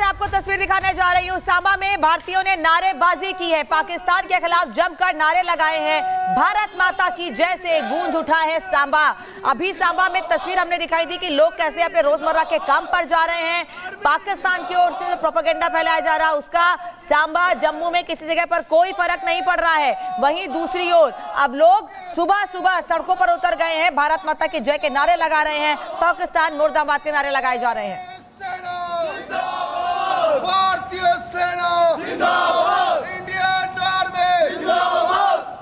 आपको तस्वीर दिखाने जा रही हूँ। सांबा में भारतीयों ने नारेबाजी की है, पाकिस्तान के खिलाफ जमकर नारे लगाए हैं। भारत माता की जय से गूंज उठा है सांबा। अभी सांबा में तस्वीर हमने दिखाई थी कि लोग कैसे अपने रोजमर्रा के काम पर जा रहे हैं। पाकिस्तान की ओर से जो प्रोपेगेंडा फैलाया जा रहा है उसका सांबा जम्मू में किसी जगह पर कोई फर्क नहीं पड़ रहा है। वहीं दूसरी ओर अब लोग सुबह सुबह सड़कों पर उतर गए हैं, भारत माता की जय के नारे लगा रहे हैं, पाकिस्तान मुर्दाबाद के नारे लगाए जा रहे हैं। भारतीय सेना जिंदाबाद, इंडियन आर्मी जिंदाबाद।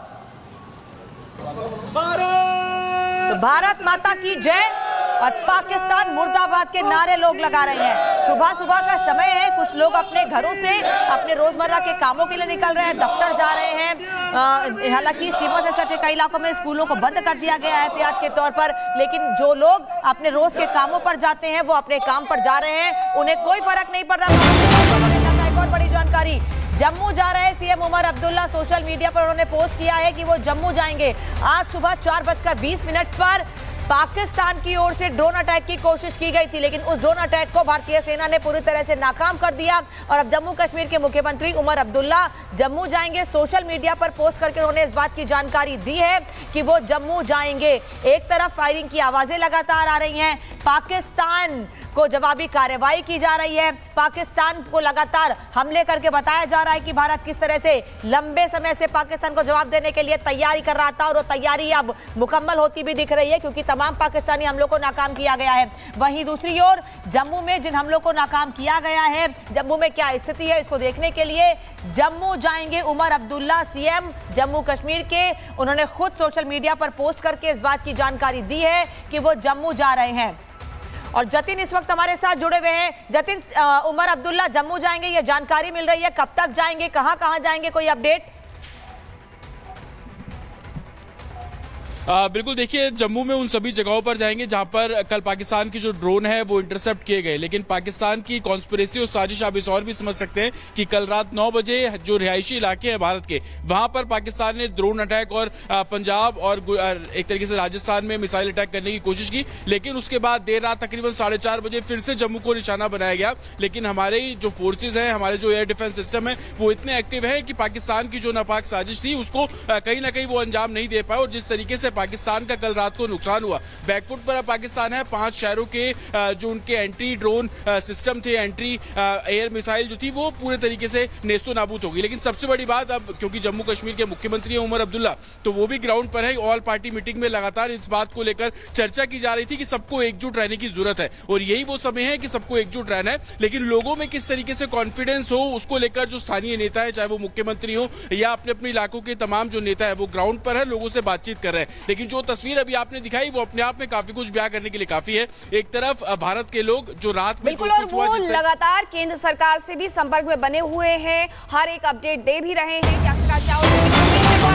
भारत माता की जय और पाकिस्तान मुर्दाबाद के नारे लोग लगा रहे हैं। सुबह सुबह का समय है, कुछ लोग अपने घरों से अपने रोजमर्रा के कामों के लिए निकल रहे हैं, दफ्तर जा रहे हैं। हालांकि सीमा से सटे कई इलाकों में स्कूलों को बंद कर दिया गया है एहतियात के तौर पर, लेकिन जो लोग अपने रोज के कामों पर जाते हैं वो अपने काम पर जा रहे हैं, उन्हें कोई फर्क नहीं पड़ रहा। एक और बड़ी जानकारी, जम्मू जा रहे CM Omar Abdullah, social media पर उन्होंने पोस्ट किया है कि वो जम्मू जाएंगे। आज सुबह 4:20 पर पाकिस्तान की ओर से ड्रोन अटैक की कोशिश की गई थी, लेकिन उस ड्रोन अटैक को भारतीय सेना ने पूरी तरह से नाकाम कर दिया और अब जम्मू कश्मीर के मुख्यमंत्री उमर अब्दुल्ला जम्मू जाएंगे। सोशल मीडिया पर पोस्ट करके उन्होंने इस बात की जानकारी दी है कि वो जम्मू जाएंगे। एक तरफ फायरिंग की आवाजें लगातार आ रही हैं, पाकिस्तान को जवाबी कार्रवाई की जा रही है, पाकिस्तान को लगातार हमले करके बताया जा रहा है कि भारत किस तरह से लंबे समय से पाकिस्तान को जवाब देने के लिए तैयारी कर रहा था और वो तैयारी अब मुकम्मल होती भी दिख रही है क्योंकि तमाम पाकिस्तानी हमलों को नाकाम किया गया है। वहीं दूसरी ओर जम्मू में जिन हमलों को नाकाम किया गया है, जम्मू में क्या स्थिति है इसको देखने के लिए जम्मू जाएंगे उमर अब्दुल्ला, सीएम जम्मू कश्मीर के। उन्होंने खुद सोशल मीडिया पर पोस्ट करके इस बात की जानकारी दी है कि वो जम्मू जा रहे हैं। और जतिन इस वक्त हमारे साथ जुड़े हुए हैं। जतिन, उमर अब्दुल्ला जम्मू जाएंगे, ये जानकारी मिल रही है, कब तक जाएंगे, कहां कहां जाएंगे, कोई अपडेट? बिल्कुल, देखिए जम्मू में उन सभी जगहों पर जाएंगे जहां पर कल पाकिस्तान की जो ड्रोन है वो इंटरसेप्ट किए गए, लेकिन पाकिस्तान की कॉन्स्पिरेसी और साजिश आप इस और भी समझ सकते हैं कि कल रात 9 बजे जो रिहायशी इलाके हैं भारत के, वहां पर पाकिस्तान ने ड्रोन अटैक और पंजाब और एक तरीके से राजस्थान में मिसाइल अटैक करने की कोशिश की, लेकिन उसके बाद देर रात तकरीबन 4:30 बजे फिर से जम्मू को निशाना बनाया गया। लेकिन हमारे जो फोर्सेज हैं, हमारे जो एयर डिफेंस सिस्टम है वो इतने एक्टिव है कि पाकिस्तान की जो नापाक साजिश थी उसको कहीं ना कहीं वो अंजाम नहीं दे पाए। और जिस तरीके से पाकिस्तान का कल रात को नुकसान हुआ, बैकफुट पर पाकिस्तान है, 5 शहरों के जो उनके एंट्री ड्रोन सिस्टम थे, एंट्री एयर मिसाइल जो थी वो पूरे तरीके से नेस्तो नाबूद हो गई। लेकिन सबसे बड़ी बात, अब क्योंकि जम्मू कश्मीर के मुख्यमंत्री हैं उमर अब्दुल्ला, तो वो भी ग्राउंड पर है। ऑल पार्टी मीटिंग में लगातार इस बात को लेकर चर्चा की जा रही थी कि सबको एकजुट रहने की जरूरत है और यही वो समय है कि सबको एकजुट रहना है। लेकिन लोगों में किस तरीके से कॉन्फिडेंस हो उसको लेकर जो स्थानीय नेता है, चाहे वो मुख्यमंत्री हो या अपने अपने इलाकों के तमाम जो नेता है, वो ग्राउंड पर है, लोगों से बातचीत कर रहे हैं। लेकिन जो तस्वीर अभी आपने दिखाई वो अपने आप में काफी कुछ बयां करने के लिए काफी है। एक तरफ भारत के लोग जो रात में बिल्कुल, और वो लगातार केंद्र सरकार से भी संपर्क में बने हुए हैं, हर एक अपडेट दे भी रहे हैं।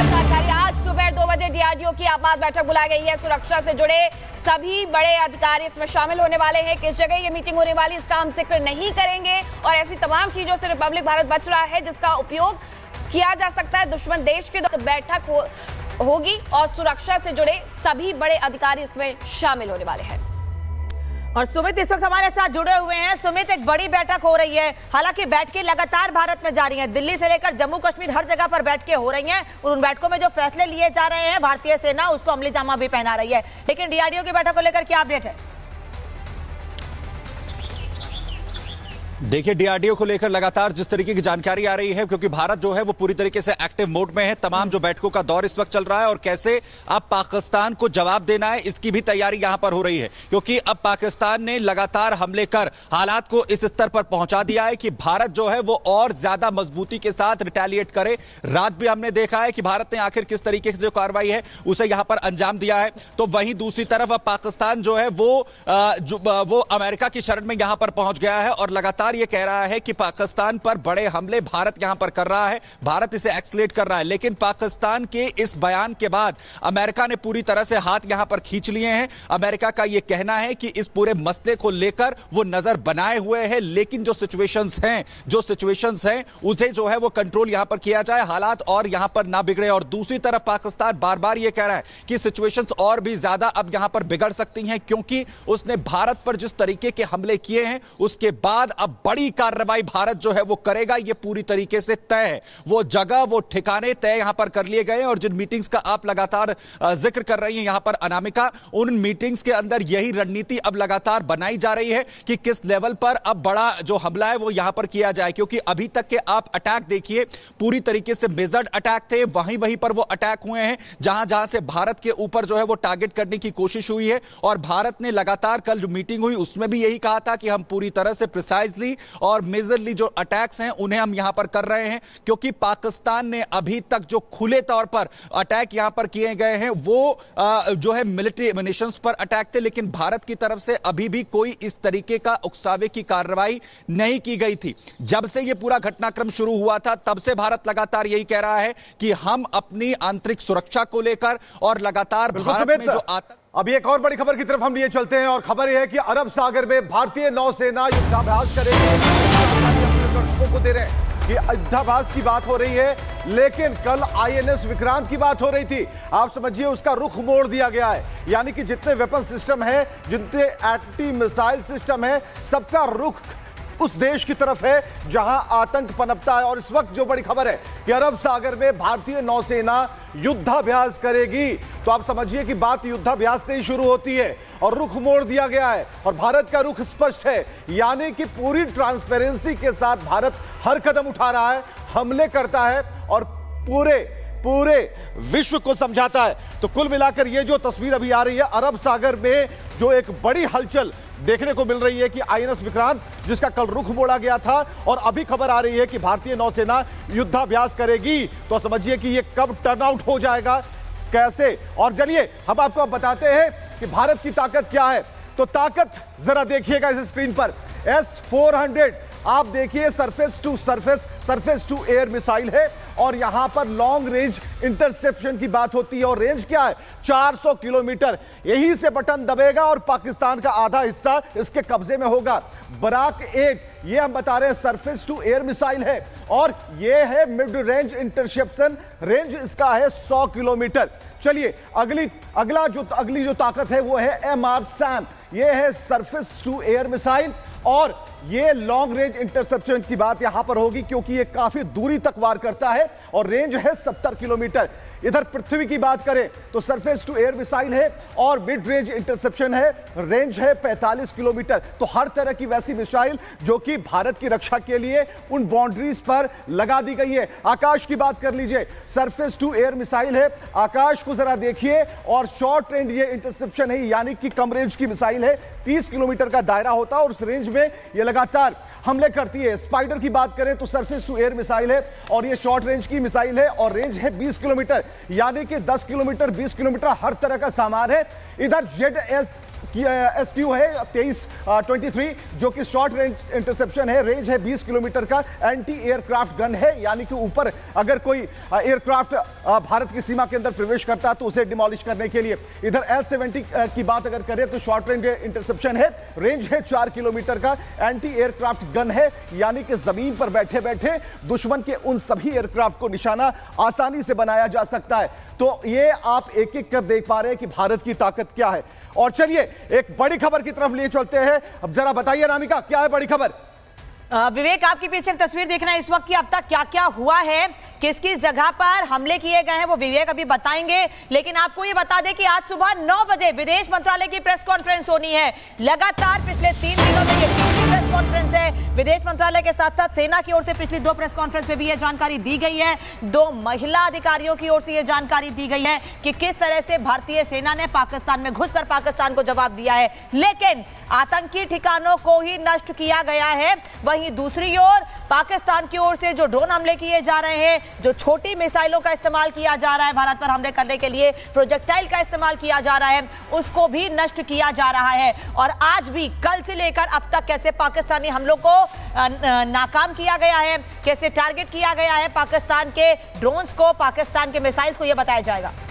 जानकारी, आज दोपहर 2 बजे डीआरडीओ की आपात बैठक बुलाई गई है। सुरक्षा से जुड़े सभी बड़े अधिकारी इसमें शामिल होने वाले हैं। किस जगह ये मीटिंग होने वाली इसका हम जिक्र नहीं करेंगे और ऐसी तमाम चीजों से रिपब्लिक भारत बच रहा है जिसका उपयोग किया जा सकता है दुश्मन देश के। बैठक होगी और सुरक्षा से जुड़े सभी बड़े अधिकारी इसमें शामिल होने वाले हैं। और सुमित इस वक्त हमारे साथ जुड़े हुए हैं। सुमित, एक बड़ी बैठक हो रही है, हालांकि बैठकें लगातार भारत में जारी हैं, दिल्ली से लेकर जम्मू कश्मीर हर जगह पर बैठकें हो रही हैं और उन बैठकों में जो फैसले लिए जा रहे हैं भारतीय सेना उसको अमली जामा भी पहना रही है। लेकिन डीआरडीओ की बैठक को लेकर क्या अपडेट है? देखिए, डीआरडीओ को लेकर लगातार जिस तरीके की जानकारी आ रही है, क्योंकि भारत जो है वो पूरी तरीके से एक्टिव मोड में है, तमाम जो बैठकों का दौर इस वक्त चल रहा है और कैसे अब पाकिस्तान को जवाब देना है इसकी भी तैयारी यहां पर हो रही है। क्योंकि अब पाकिस्तान ने लगातार हमले कर हालात को इस स्तर पर पहुंचा दिया है कि भारत जो है वो और ज्यादा मजबूती के साथ रिटेलिएट करे। रात भी हमने देखा है कि भारत ने आखिर किस तरीके से जो कार्रवाई है उसे यहां पर अंजाम दिया है। तो वहीं दूसरी तरफ अब पाकिस्तान जो है वो अमेरिका की शरण में यहां पर पहुंच गया है और लगातार ये कह रहा है कि पाकिस्तान पर बड़े हमले भारत यहां पर कर रहा है, भारत इसे एक्सलेट कर रहा है। लेकिन पाकिस्तान के इस बयान के बाद अमेरिका ने पूरी तरह से हाथ यहां पर खींच लिए हैं। अमेरिका का यह कहना है कि इस पूरे मसले को लेकर वो नजर बनाए हुए हैं, लेकिन जो सिचुएशंस हैं उसे जो है वो कंट्रोल यहां पर किया जाए, हालात और यहां पर ना बिगड़े। और दूसरी तरफ पाकिस्तान बार बार यह कह रहा है कि सिचुएशंस और भी ज्यादा अब यहां पर बिगड़ सकती हैं, क्योंकि उसने भारत पर जिस तरीके के हमले किए हैं उसके बाद अब बड़ी कार्रवाई भारत जो है वो करेगा, ये पूरी तरीके से तय है। वो जगह, वो ठिकाने तय यहां पर कर लिए गए हैं और जिन मीटिंग्स का आप लगातार जिक्र कर रही हैं यहां पर अनामिका, उन मीटिंग्स के अंदर यही रणनीति अब लगातार बनाई जा रही है कि किस लेवल पर अब बड़ा जो हमला है वो यहां पर किया जाए। क्योंकि अभी तक के आप अटैक देखिए, पूरी तरीके से मेजर्ड अटैक थे, वहीं पर वो अटैक हुए हैं जहां से भारत के ऊपर जो है वो टारगेट करने की कोशिश हुई है। और भारत ने लगातार कल जो मीटिंग हुई उसमें भी यही कहा था कि हम पूरी तरह से प्रिसाइजली और मेजरली जो अटैक्स हैं उन्हें हम यहां पर कर रहे हैं। क्योंकि पाकिस्तान ने अभी तक जो खुले तौर पर अटैक यहां पर किए गए हैं वो जो है मिलिट्री एमिनेशंस पर अटैक थे, लेकिन भारत की तरफ से अभी भी कोई इस तरीके का उकसावे की कार्रवाई नहीं की गई थी। जब से यह पूरा घटनाक्रम शुरू हुआ था तब से भारत लगातार यही कह रहा है कि हम अपनी आंतरिक सुरक्षा को लेकर और लगातार भारत में जो आतंक। अभी एक और बड़ी खबर की तरफ हम लिए चलते हैं और खबर यह है कि अरब सागर में भारतीय नौसेना युद्धाभ्यास करेगी। दर्शकों को दे रहे हैं कि युद्धाभ्यास की बात हो रही है, लेकिन कल INS विक्रांत की बात हो रही थी। आप समझिए उसका रुख मोड़ दिया गया है, यानी कि जितने वेपन सिस्टम है, जितने एंटी मिसाइल सिस्टम है, सबका रुख उस देश की तरफ है जहां आतंक पनपता है। और इस वक्त जो बड़ी खबर है कि अरब सागर में भारतीय नौसेना युद्धाभ्यास करेगी, तो आप समझिए कि बात युद्धाभ्यास से ही शुरू होती है और रुख मोड़ दिया गया है। और भारत का रुख स्पष्ट है, यानी कि पूरी ट्रांसपेरेंसी के साथ भारत हर कदम उठा रहा है, हमले करता है और पूरे विश्व को समझाता है। तो कुल मिलाकर ये जो तस्वीर अभी आ रही है अरब सागर में, जो एक बड़ी हलचल देखने को मिल रही है कि INS विक्रांत जिसका कल रुख मोड़ा गया था और अभी खबर आ रही है कि भारतीय नौसेना युद्धाभ्यास करेगी, तो समझिए कि ये कब टर्न आउट हो जाएगा, कैसे। और चलिए हम आपको बताते हैं कि भारत की ताकत क्या है। तो ताकत जरा देखिएगा इस स्क्रीन पर। S-400 आप देखिए, सरफेस टू एयर मिसाइल है और यहां पर लॉन्ग रेंज इंटरसेप्शन की बात होती है। और रेंज क्या है? 400 किलोमीटर। यहीं से बटन दबेगा और पाकिस्तान का आधा हिस्सा इसके कब्जे में होगा। बराक 1 ये हम बता रहे हैं सरफेस टू एयर मिसाइल है और ये है मिड रेंज इंटरसेप्शन, रेंज इसका है 100 किलोमीटर। चलिए अगली जो ताकत है वो है MR-SAM, ये है सरफेस टू एयर मिसाइल और ये लॉन्ग रेंज इंटरसेप्शन की बात यहां पर होगी क्योंकि ये काफी दूरी तक वार करता है और रेंज है 70 किलोमीटर। इधर पृथ्वी की बात करें तो सरफेस टू एयर मिसाइल है और मिड रेंज इंटरसेप्शन है, रेंज है 45 किलोमीटर। तो हर तरह की वैसी मिसाइल जो कि भारत की रक्षा के लिए उन बाउंड्रीज पर लगा दी गई है। आकाश की बात कर लीजिए, सरफेस टू एयर मिसाइल है, आकाश को जरा देखिए और शॉर्ट रेंज ये इंटरसेप्शन है, यानी कि कम रेंज की मिसाइल है। 30 किलोमीटर का दायरा होता है और उस रेंज में ये लगातार हमले करती है। स्पाइडर की बात करें तो सरफेस टू एयर मिसाइल है और ये शॉर्ट रेंज की मिसाइल है और रेंज है 20 किलोमीटर, यानी कि 10 किलोमीटर 20 किलोमीटर हर तरह का सामान है। इधर ZSQ है 23 जो कि शॉर्ट रेंज इंटरसेप्शन है, रेंज है 20 किलोमीटर का, एंटी एयरक्राफ्ट गन है, यानी कि ऊपर अगर कोई एयरक्राफ्ट भारत की सीमा के अंदर प्रवेश करता है तो उसे डिमोलिश करने के लिए। इधर L-70 की बात अगर करें तो शॉर्ट रेंज इंटरसेप्शन है, रेंज है 4 किलोमीटर का, एंटी एयरक्राफ्ट गन है, यानी कि जमीन पर बैठे बैठे दुश्मन के उन सभी एयरक्राफ्ट को निशाना आसानी से बनाया जा सकता है। तो ये आप एक एक कर देख पा रहे हैं कि भारत की ताकत क्या है। और चलिए एक बड़ी खबर की तरफ लिए चलते हैं। अब जरा बताइए अनामिका, क्या है बड़ी खबर? विवेक, आपके पीछे तस्वीर देखना है इस वक्त की अब तक क्या क्या हुआ है, किस किस जगह पर हमले किए गए हैं वो विवेक अभी बताएंगे। लेकिन आपको ये बता दें कि आज सुबह 9 बजे विदेश मंत्रालय की प्रेस कॉन्फ्रेंस होनी है। लगातार पिछले 3 दिनों में ये तीसरी प्रेस कॉन्फ्रेंस है। विदेश मंत्रालय के साथ साथ सेना की ओर से पिछली 2 प्रेस कॉन्फ्रेंस में भी ये जानकारी दी गई है। 2 महिला अधिकारियों की ओर से ये जानकारी दी गई है कि किस तरह से भारतीय सेना ने पाकिस्तान में घुसकर पाकिस्तान को जवाब दिया है, लेकिन आतंकी ठिकानों को ही नष्ट किया गया है। वहीं दूसरी ओर पाकिस्तान की ओर से जो ड्रोन हमले किए जा रहे हैं, जो छोटी मिसाइलों का इस्तेमाल किया जा रहा है भारत पर हमले करने के लिए, प्रोजेक्टाइल का इस्तेमाल किया जा रहा है, उसको भी नष्ट किया जा रहा है। और आज भी कल से लेकर अब तक कैसे पाकिस्तानी हमलों को नाकाम किया गया है, कैसे टारगेट किया गया है पाकिस्तान के ड्रोन्स को, पाकिस्तान के मिसाइल्स को, यह बताया जाएगा।